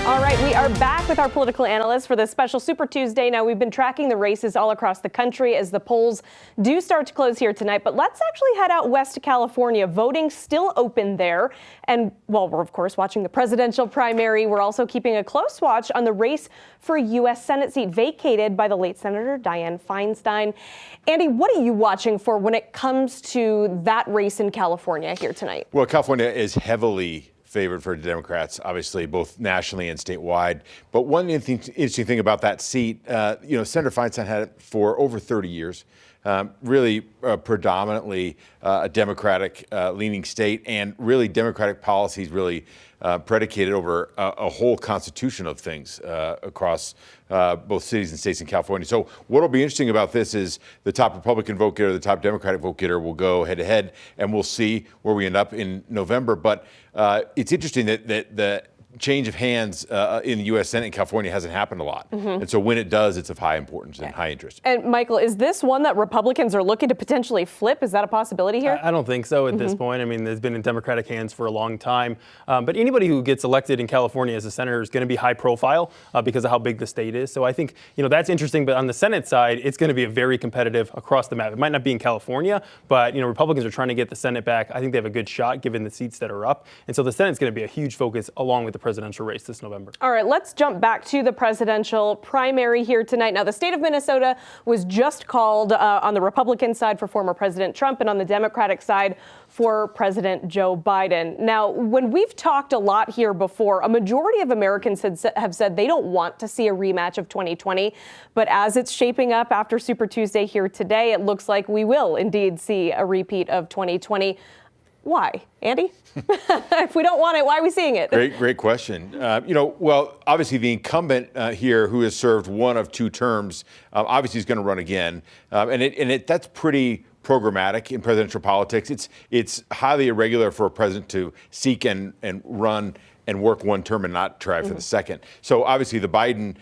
All right, we are back with our political analyst for this special Super Tuesday. Now, we've been tracking the races all across the country as the polls do start to close here tonight. But let's actually head out west to California. Voting still open there. And while we're, of course, watching the presidential primary, we're also keeping a close watch on the race for a U.S. Senate seat vacated by the late Senator Dianne Feinstein. Andy, what are you watching for when it comes to that race in California here tonight? Well, California is heavily favored for Democrats, obviously, both nationally and statewide. But one interesting thing about that seat, Senator Feinstein had it for over 30 years, really predominantly a Democratic leaning state, and really Democratic policies really predicated over a whole constitution of things across both cities and states in California. So what will be interesting about this is the top Republican vote getter, the top Democratic vote getter will go head to head, and we'll see where we end up in November. But it's interesting that the change of hands in the U.S. Senate in California hasn't happened a lot. And so when it does, it's of high importance and high interest. And Michael, is this one that Republicans are looking to potentially flip? Is that a possibility here? I don't think so at this point. I mean, there's been in Democratic hands for a long time. But anybody who gets elected in California as a senator is going to be high profile because of how big the state is. So I think, that's interesting. But on the Senate side, it's going to be a very competitive across the map. It might not be in California, but, Republicans are trying to get the Senate back. I think they have a good shot given the seats that are up. And so the Senate's going to be a huge focus along with the presidential race this November. All right, let's jump back to the presidential primary here tonight. Now, the state of Minnesota was just called on the Republican side for former President Trump and on the Democratic side for President Joe Biden. Now, when we've talked a lot here before, a majority of Americans have said they don't want to see a rematch of 2020. But as it's shaping up after Super Tuesday here today, it looks like we will indeed see a repeat of 2020. Why, Andy? If we don't want it, why are we seeing it? Great question. Well, obviously the incumbent here, who has served one of two terms, obviously is going to run again, and that's pretty programmatic in presidential politics. It's highly irregular for a president to seek and run and work one term and not try for the second. So obviously the Biden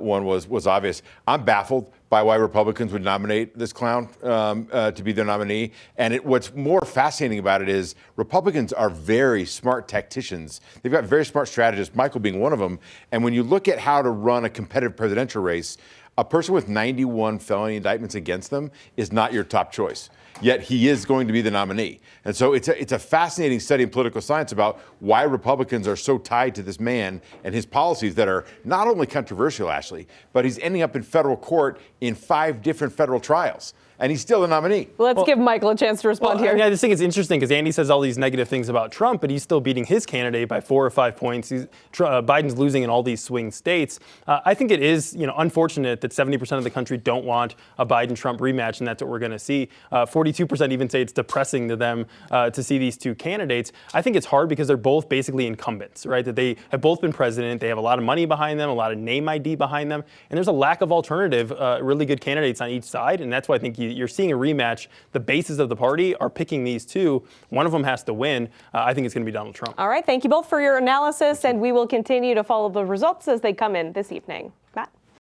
one was obvious. I'm baffled by why Republicans would nominate this clown to be their nominee. And what's more fascinating about it is Republicans are very smart tacticians. They've got very smart strategists, Michael being one of them. And when you look at how to run a competitive presidential race, a person with 91 felony indictments against them is not your top choice. Yet he is going to be the nominee. And so it's a fascinating study in political science about why Republicans are so tied to this man and his policies that are not only controversial, Ashley, but he's ending up in federal court in 5 different federal trials. And he's still the nominee. Let's give Michael a chance to respond here. I just think it's interesting because Andy says all these negative things about Trump, but he's still beating his candidate by 4 or 5 points. Biden's losing in all these swing states. I think it is, unfortunate that 70% of the country don't want a Biden-Trump rematch, and that's what we're going to see. 42% even say it's depressing to them to see these two candidates. I think it's hard because they're both basically incumbents, right? That they have both been president. They have a lot of money behind them, a lot of name ID behind them, and there's a lack of alternative, really good candidates on each side, and that's why I think you're seeing a rematch. The bases of the party are picking these two. One of them has to win. I think it's going to be Donald Trump. All right. Thank you both for your analysis, and we will continue to follow the results as they come in this evening.